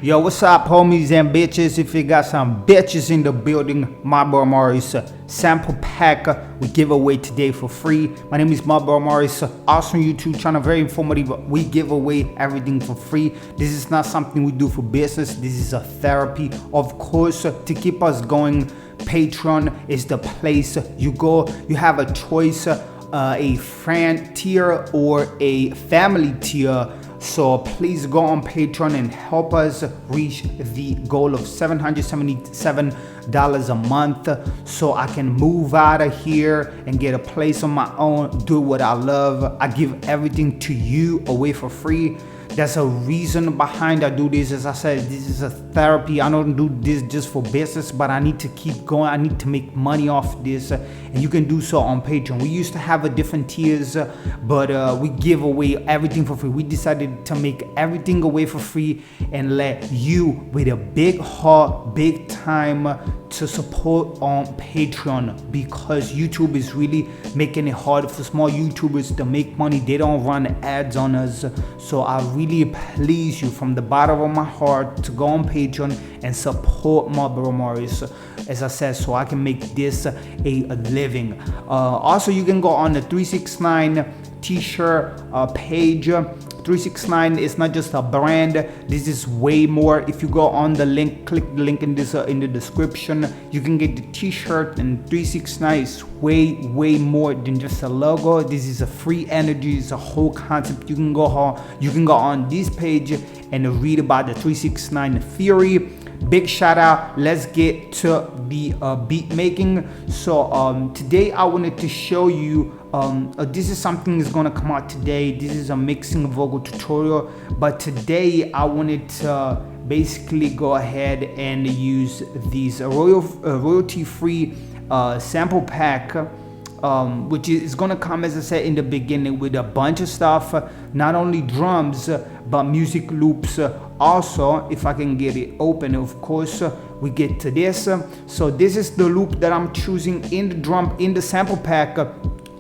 Yo, what's up, homies and bitches? If you got some bitches in the building, Marlboro Morris sample pack we give away today for free. My name is Marlboro Morris, awesome YouTube channel, very informative. We give away everything for free. This is not something we do for business. This is a therapy. Of course, to keep us going, Patreon is the place you go. You have a choice, a friend tier or a family tier. So please go on Patreon and help us reach the goal of $777 a month so I can move out of here and get a place on my own, do what I love. I give everything to you away for free. That's a reason behind I do this. As I said, this is a therapy. I don't do this just for business, but I need to keep going. I need to make money off this, and you can do so on Patreon. We used to have a different tiers, but we give away everything for free. We decided to make everything away for free and let you with a big heart, big time to support on Patreon, because YouTube is really making it hard for small YouTubers to make money. They don't run ads on us. So I really please you from the bottom of my heart to go on Patreon and support Marlboro Morris, as I said, so I can make this a living. Also, you can go on the 369 t-shirt page. 369 is not just a brand, this is way more. If you go on the link, click the link in this in the description, you can get the t-shirt, and 369 is way more than just a logo. This is a free energy, it's a whole concept. You can go on this page and read about the 369 theory. Big shout out. Let's get to the beat making. So today I wanted to show you this is something that's gonna come out today. This is a mixing vocal tutorial, but today I wanted to basically go ahead and use these royalty free sample pack, which is gonna come, as I said in the beginning, with a bunch of stuff, not only drums but music loops also. If I can get it open, of course, we get to this. So this is the loop that I'm choosing in the drum in the sample pack.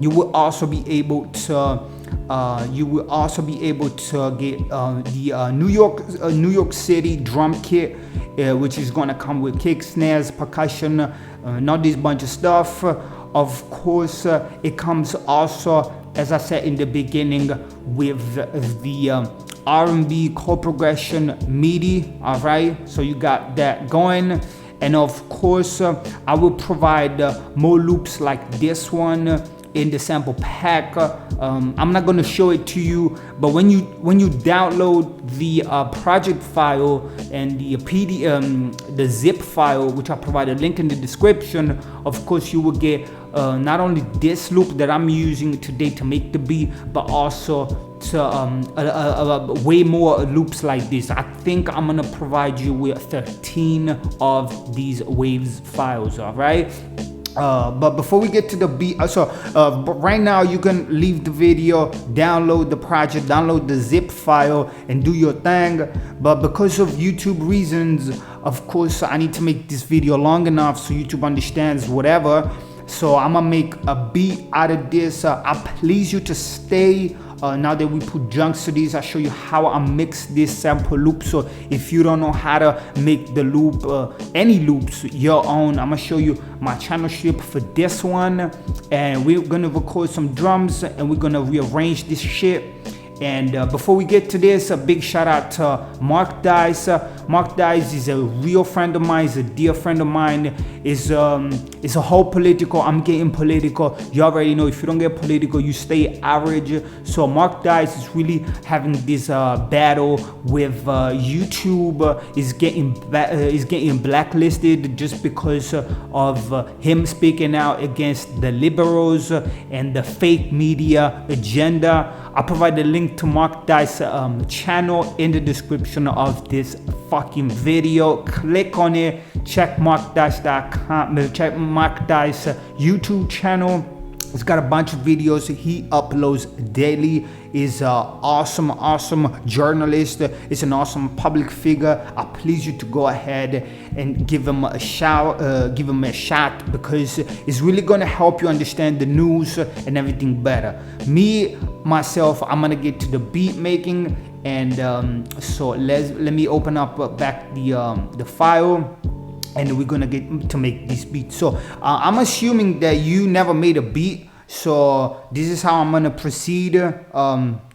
You will also be able to get the New York City drum kit, which is gonna come with kick, snares, percussion, not this bunch of stuff. Of course, it comes also, as I said in the beginning, with the R&B chord progression MIDI. All right, so you got that going. And of course, I will provide more loops like this one in the sample pack. I'm not going to show it to you, but when you download the project file and the zip file, which I provide a link in the description, of course you will get not only this loop that I'm using today to make the beat, but also to way more loops like this. I think I'm gonna provide you with 13 of these waves files. All right. But before we get to the beat, right now you can leave the video, download the project, download the zip file, and do your thing. But because of YouTube reasons, of course, I need to make this video long enough so YouTube understands whatever. So I'm gonna make a beat out of this. I please you to stay. Now that we put junks to these, I show you how I mix this sample loop. So if you don't know how to make the loop, any loops your own, I'm gonna show you my channel strip for this one, and we're gonna record some drums and we're gonna rearrange this shit. And before we get to this, a big shout out to Mark Dice. Mark Dice is a real friend of mine, is a dear friend of mine. Is a whole political. I'm getting political. You already know, if you don't get political, you stay average. So Mark Dice is really having this battle with YouTube. Is getting blacklisted just because of him speaking out against the liberals and the fake media agenda. I'll provide the link to Mark Dice's channel in the description of this fucking video. Click on it, check markdice.com, check Mark Dice's YouTube channel. It's got a bunch of videos he uploads daily. Is awesome journalist. Is an awesome public figure. I please you to go ahead and give him a shout, give him a shot, because it's really gonna help you understand the news and everything better. Myself, I'm gonna get to the beat making And so let me open up back the file, and we're gonna get to make this beat. So I'm assuming that you never made a beat, so this is how I'm gonna proceed,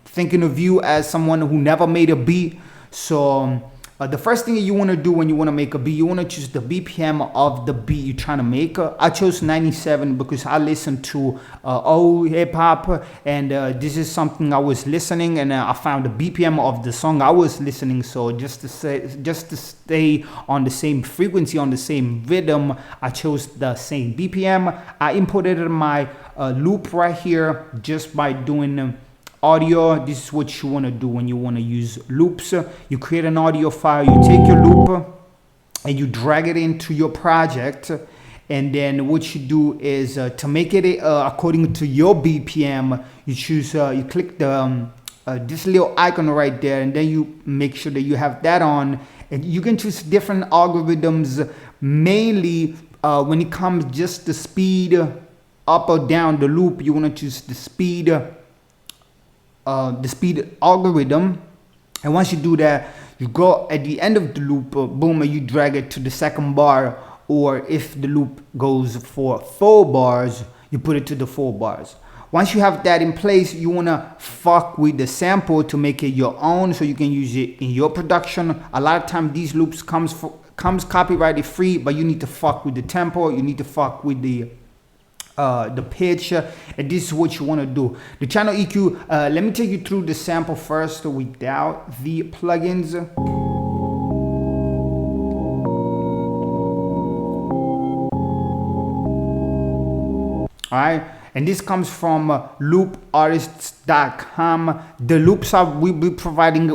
thinking of you as someone who never made a beat. So the first thing you want to do when you want to make a beat, you want to choose the BPM of the beat you're trying to make. I chose 97 because I listen to old hip-hop, and this is something I was listening, and I found the BPM of the song I was listening. So just to stay on the same frequency, on the same rhythm, I chose the same BPM. I imported my loop right here just by doing audio. This is what you want to do when you want to use loops. You create an audio file, you take your loop and you drag it into your project, and then what you do is to make it according to your BPM, you choose you click the this little icon right there, and then you make sure that you have that on, and you can choose different algorithms, mainly when it comes just the speed up or down the loop. You want to choose the speed algorithm, and once you do that, you go at the end of the loop, boom, and you drag it to the second bar, or if the loop goes for 4 bars, you put it to the 4 bars. Once you have that in place, you want to fuck with the sample to make it your own, so you can use it in your production. A lot of time these loops comes copyrighted free, but you need to fuck with the tempo, you need to fuck with the pitch, and this is what you want to do. The channel EQ, let me take you through the sample first without the plugins. Alright, and this comes from loopartists.com. The loops we'll be providing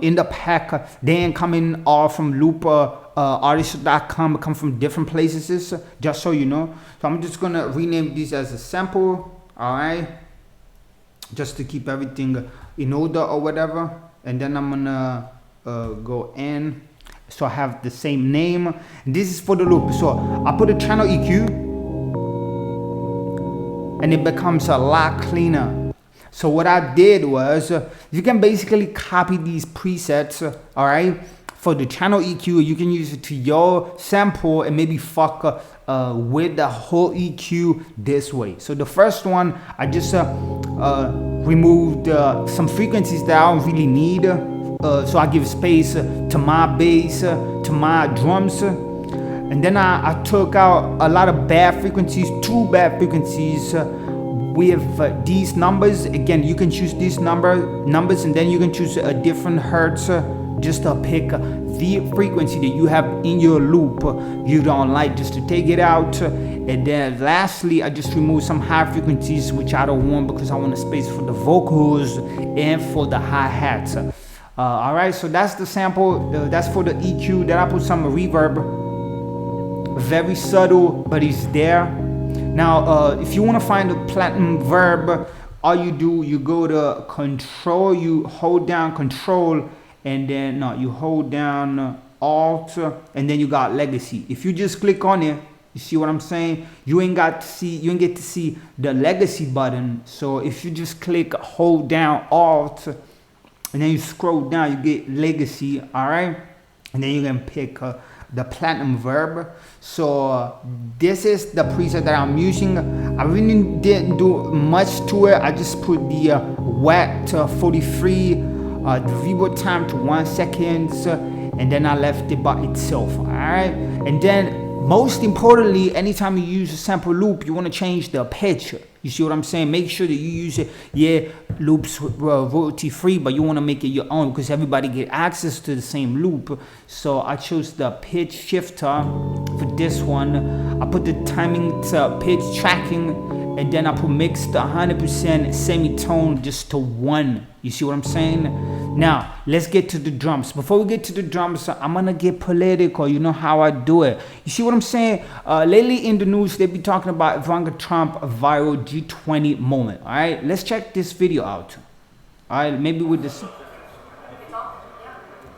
in the pack, they ain't coming all from loopartists.com, come from different places, just so you know. So I'm just gonna rename this as a sample, alright, just to keep everything in order or whatever. And then I'm gonna go in, so I have the same name. This is for the loop, so I put a channel EQ, and it becomes a lot cleaner. So what I did was, you can basically copy these presets, alright, for the channel EQ. You can use it to your sample and maybe fuck with the whole EQ this way. So the first one, I just removed some frequencies that I don't really need. So I give space to my bass, to my drums. And then I took out a lot of bad frequencies, 2 bad frequencies with these numbers. Again, you can choose these numbers, and then you can choose a different hertz, just to pick the frequency that you have in your loop you don't like, just to take it out. And then lastly, I just removed some high frequencies which I don't want, because I want a space for the vocals and for the hi-hats. Alright, so that's the sample. That's for the EQ. Then I put some reverb, very subtle, but it's there. Now if you want to find the platinum verb, all you do, you go to control, you hold down control, and then you hold down alt, and then you got legacy. If you just click on it, you see what I'm saying, you ain't get to see the legacy button. So if you just click, hold down alt, and then you scroll down, you get legacy. All right, and then you can pick the platinum verb. So this is the preset that I'm using. I really didn't do much to it. I just put the wet 43, the reverb time to 1 second, and then I left it by itself. All right, and then most importantly, anytime you use a sample loop, you want to change the pitch. You see what I'm saying? Make sure that you use it. Yeah, loops royalty free, but you want to make it your own, because everybody get access to the same loop. So I chose the pitch shifter for this one. I put the timing to pitch tracking, and then I put mixed 100% semitone just to 1. You see what I'm saying? Now let's get to the drums. Before we get to the drums, I'm gonna get political. You know how I do it. You see what I'm saying? Lately in the news, they be talking about Ivanka Trump viral G20 moment. All right, let's check this video out. All right, maybe with this.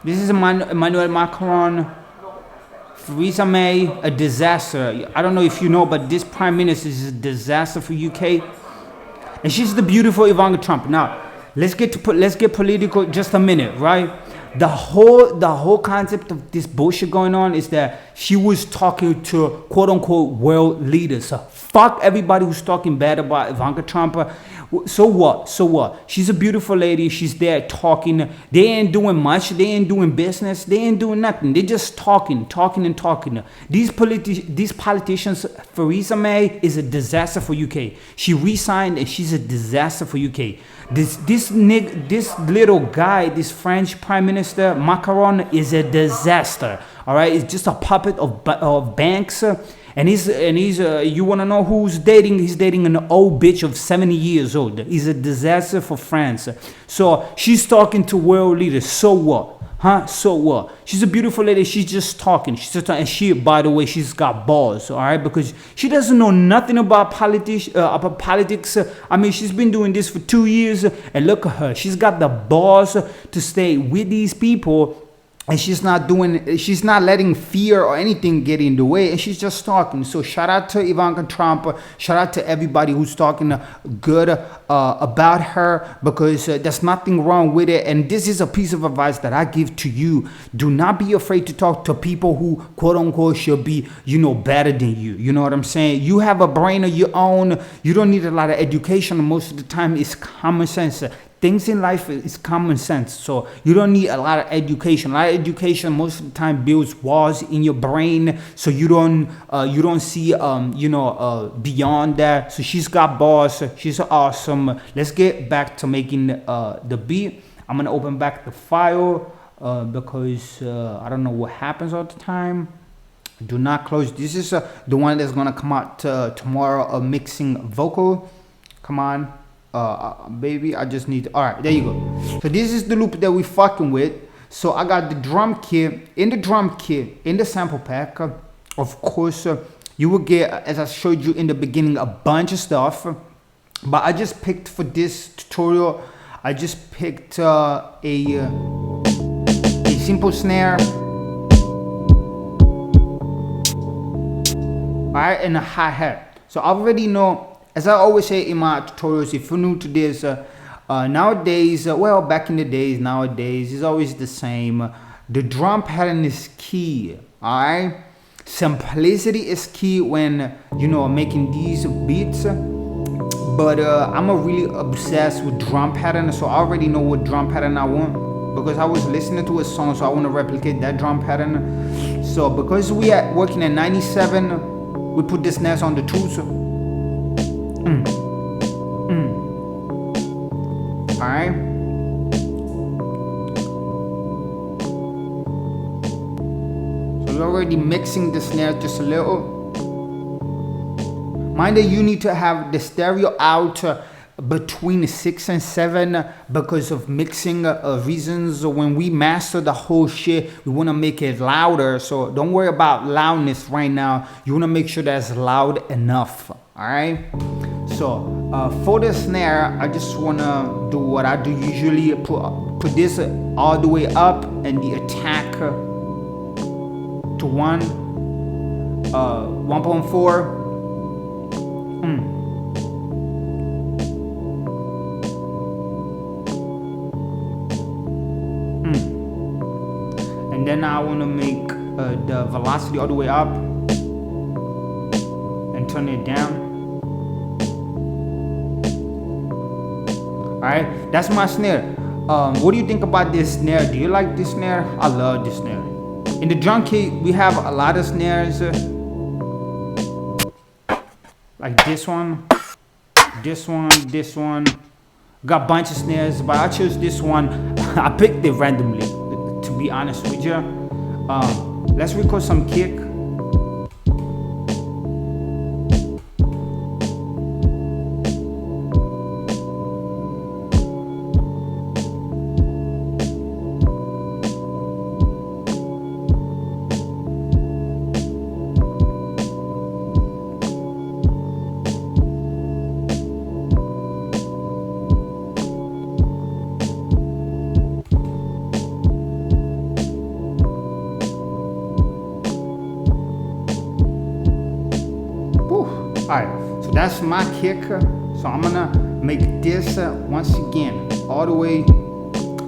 This is Emmanuel Macron, Theresa May, a disaster. I don't know if you know, but this prime minister is a disaster for UK, and she's the beautiful Ivanka Trump. Now, let's get political just a minute, right? The whole concept of this bullshit going on is that she was talking to quote unquote world leaders. So fuck everybody who's talking bad about Ivanka Trump. So what? So what? She's a beautiful lady. She's there talking. They ain't doing much. They ain't doing business. They ain't doing nothing. They just talking. These politicians, Theresa May is a disaster for UK. She resigned and she's a disaster for UK. This little guy, this French Prime Minister Macron is a disaster. All right, it's just a puppet of banks. And he's you want to know who's dating? He's dating an old bitch of 70 years old. He's a disaster for France. So she's talking to world leaders. So what? Huh? So what? She's a beautiful lady. She's just talking. And she, by the way, she's got balls. All right, because she doesn't know nothing about politics. I mean, she's been doing this for 2 years, and look at her. She's got the balls to stay with these people. And she's not letting fear or anything get in the way, and she's just talking. So shout out to Ivanka Trump. Shout out to everybody who's talking good about her, because there's nothing wrong with it. And this is a piece of advice that I give to you. Do not be afraid to talk to people who quote unquote should be, better than you. You know what I'm saying? You have a brain of your own. You don't need a lot of education. Most of the time it's common sense. Things in life is common sense, so you don't need a lot of education. A lot of education most of the time builds walls in your brain, so you don't see beyond that. So she's got balls. She's awesome. Let's get back to making the beat. I'm gonna open back the file because I don't know what happens all the time. Do not close. This is the one that's gonna come out tomorrow. A mixing vocal. Come on. Baby, I just need all right, there you go. So this is the loop that we fucking with. So I got the drum kit. In the sample pack, of course, you will get, as I showed you in the beginning, a bunch of stuff, but I just picked for this tutorial, I just picked a simple snare, all right, and a hi-hat. So I already know. As I always say in my tutorials, if you're new to this, nowadays, well, back in the days, nowadays, it's always the same. The drum pattern is key, all right? Simplicity is key when, making these beats. But I'm really obsessed with drum pattern, so I already know what drum pattern I want, because I was listening to a song, so I want to replicate that drum pattern. So because we are working at 97, we put the snares on the 2s. Alright. So we're already mixing the snare just a little. Mind that you need to have the stereo out between 6 and 7 because of mixing reasons. When we master the whole shit, we want to make it louder. So don't worry about loudness right now. You want to make sure that's loud enough. Alright. So for the snare, I just want to do what I do usually, put this all the way up and the attack to 1.4. And then I want to make the velocity all the way up and turn it down. Alright, that's my snare. What do you think about this snare? Do you like this snare? I love this snare. In the drum kit, we have a lot of snares. Like this one. Got a bunch of snares, but I chose this one. I picked it randomly, to be honest with you. Let's record some kick. Alright, so that's my kick. So I'm gonna make this once again all the way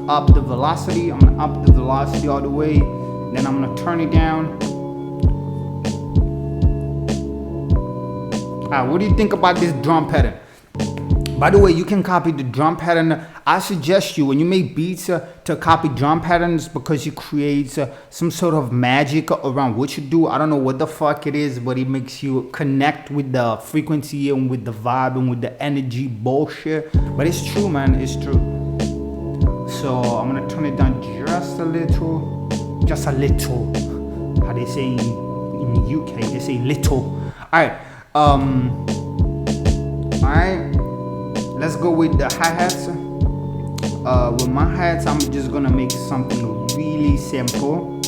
up the velocity. I'm gonna up the velocity all the way. Then I'm gonna turn it down. Alright, what do you think about this drum pattern? By the way, you can copy the drum pattern. I suggest you, when you make beats, to copy drum patterns, because it creates some sort of magic around what you do. I don't know what the fuck it is, but it makes you connect with the frequency and with the vibe and with the energy bullshit. But it's true, man, it's true. So I'm gonna turn it down just a little. Just a little. How they say in the UK, they say little. Alright, alright. Let's go with the hi-hats. With my hi-hats, I'm just gonna make something really simple.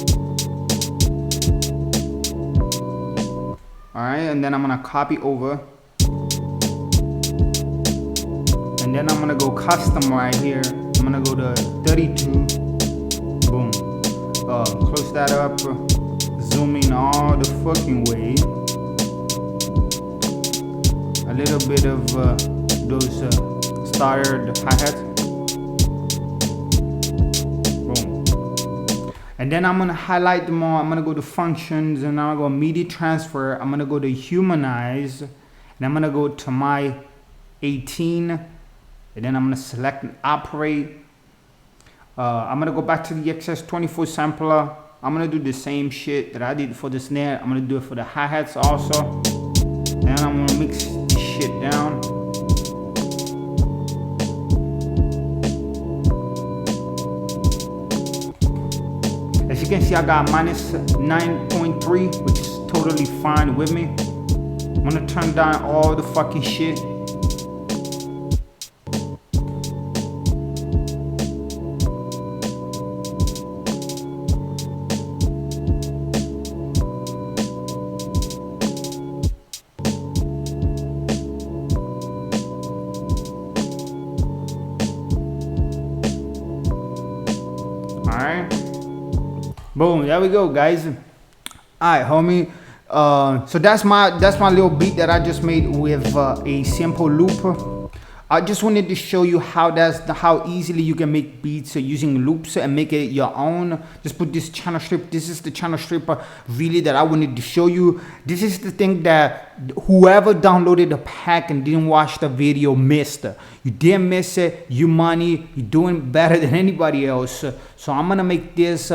Alright, and then I'm gonna copy over. And then I'm gonna go custom right here. I'm gonna go to 32. Boom. Close that up. Zoom in all the fucking way. A little bit of those started hi-hats. Boom. And then I'm gonna highlight them all. I'm gonna go to functions, and I'm gonna go MIDI transfer. I'm gonna go to humanize, and I'm gonna go to my 18, and then I'm gonna select and operate. I'm gonna go back to the XS24 sampler. I'm gonna do the same shit that I did for the snare. I'm gonna do it for the hi-hats also. Then I'm gonna mix this shit down. As you can see, I got minus 9.3, which is totally fine with me. I'm gonna turn down all the fucking shit. Alright. Boom, there we go, guys. Alright, homie. So that's my little beat that I just made with a simple loop. I just wanted to show you how easily you can make beats using loops and make it your own. Just put this channel strip. This is the channel strip really that I wanted to show you. This is the thing that whoever downloaded the pack and didn't watch the video missed. You didn't miss it. You money. You're doing better than anybody else. So I'm gonna make this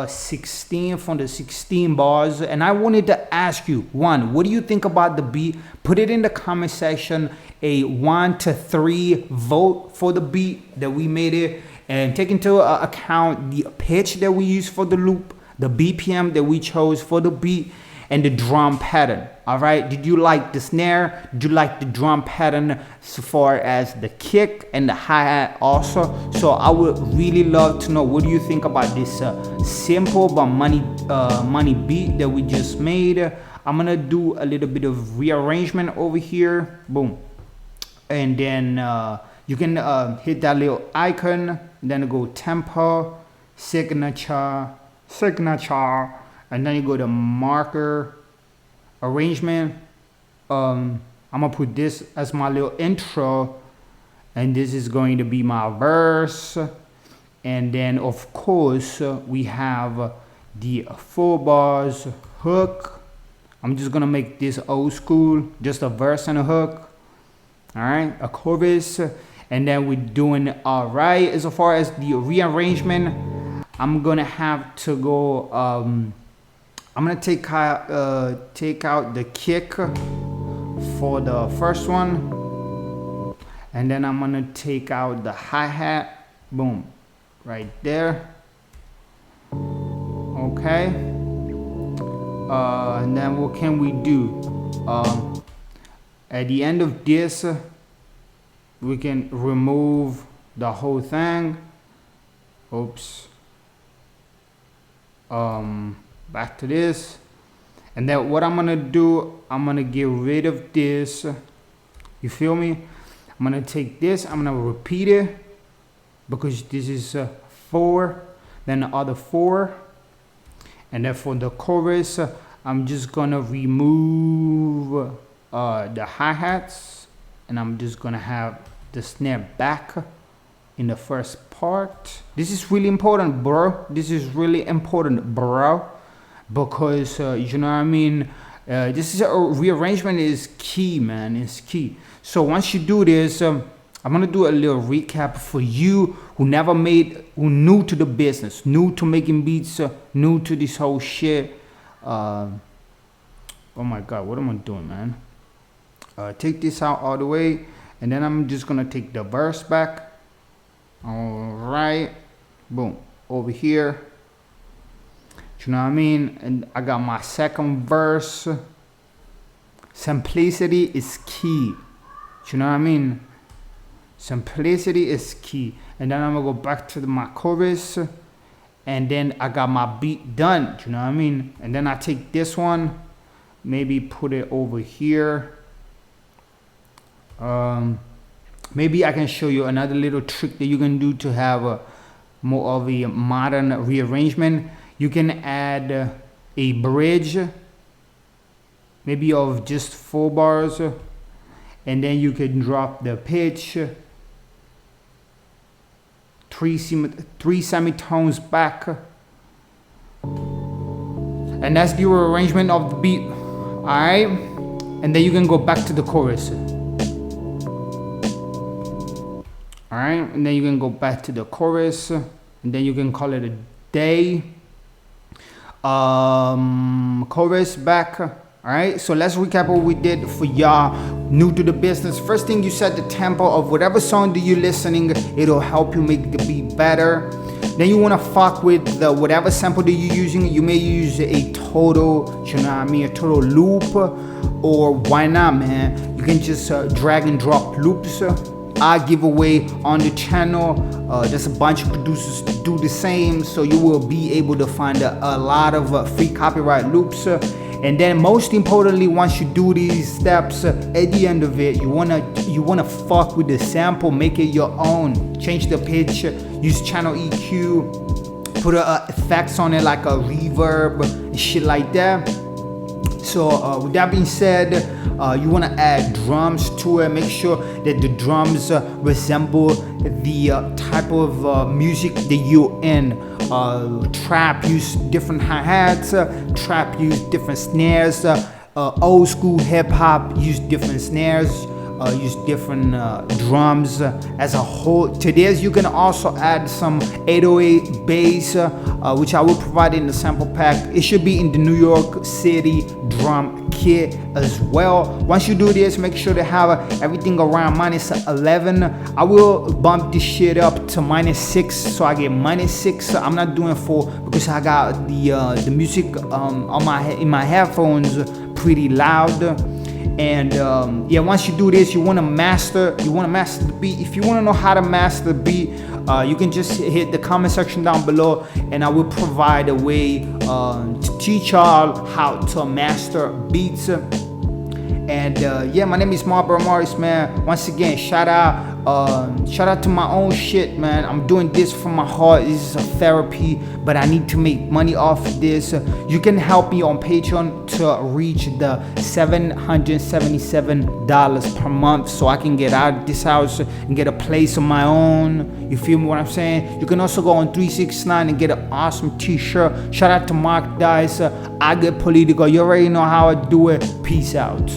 16 from the 16 bars, and I wanted to ask you, one, what do you think about the beat? Put it in the comment section, a 1 to 3 vote for the beat that we made it, and take into account the pitch that we use for the loop, the BPM that we chose for the beat, and the drum pattern. All right, did you like the snare? Did you like the drum pattern so far as the kick and the hi-hat also? So I would really love to know, what do you think about this simple but money beat that we just made? I'm gonna do a little bit of rearrangement over here. Boom. And then you can hit that little icon, then go tempo, signature, and then you go to marker, arrangement. I'm gonna put this as my little intro, and this is going to be my verse. And then of course we have the full bars hook. I'm just gonna make this old school, just a verse and a hook. All right, a chorus, and then we're doing all right. As far as the rearrangement, I'm gonna have to go. I'm gonna take out the kick for the first one, and then I'm gonna take out the hi-hat. Boom, right there. Okay. And then what can we do? At the end of this, we can remove the whole thing. Oops. Back to this, and then what I'm gonna do, I'm gonna get rid of this. You feel me? I'm gonna take this, I'm gonna repeat it, because this is 4, then the other 4, and then for the chorus, I'm just gonna remove the hi-hats, and I'm just gonna have the snare back. in the first part. This is really important, bro. This is really important, bro, because you know what I mean. This is a rearrangement is key, man. It's key. So once you do this, I'm gonna do a little recap for you who new to the business, new to making beats, new to this whole shit. Oh my God, what am I doing, man? Take this out all the way, and then I'm just gonna take the verse back. All right, boom, over here. You know what I mean? And I got my second verse. Simplicity is key. You know what I mean? Simplicity is key. And then I'm gonna go back to my chorus, and then I got my beat done. You know what I mean? And then I take this one, maybe put it over here. Maybe I can show you another little trick that you can do to have a more of a modern rearrangement. You can add a bridge, maybe of just 4 bars, and then you can drop the pitch 3 semitones back, and that's the rearrangement of the beat. All right, and then you can go back to the chorus. All right, and then you can go back to the chorus, and then you can call it a day. Chorus back. All right, so let's recap what we did for y'all new to the business. First thing, you set the tempo of whatever song that you're listening. It'll help you make the beat better. Then you want to fuck with the whatever sample that you're using. You may use a total, you know what I mean, a total loop, or why not, man? You can just drag and drop loops. I give away on the channel. There's a bunch of producers do the same, so you will be able to find a lot of free copyright loops. And then most importantly, once you do these steps, at the end of it, you wanna fuck with the sample, make it your own. Change the pitch, use channel EQ, put effects on it like a reverb and shit like that. So with that being said, you want to add drums to it. Make sure that the drums resemble the type of music that you're in. Trap use different hi-hats, trap use different snares, old school hip-hop use different snares, use different drums as a whole. To this you can also add some 808 bass, which I will provide in the sample pack. It should be in the New York City drum kit as well. Once you do this, make sure to have everything around -11. I will bump this shit up to -6, so I get -6. I'm not doing 4 because I got the music in my headphones pretty loud. And yeah, once you do this, you want to master the beat. If you want to know how to master the beat, you can just hit the comment section down below, and I will provide a way to teach y'all how to master beats. And yeah, my name is Marlboro Morris, man. Once again, shout out to my own shit, man. I'm doing this from my heart. This is a therapy, but I need to make money off of this. You can help me on Patreon to reach the $777 per month, so I can get out of this house and get a place of my own. You feel me what I'm saying? You can also go on 369 and get an awesome t-shirt. Shout out to Mark Dice. I get political. You already know how I do it. Peace out.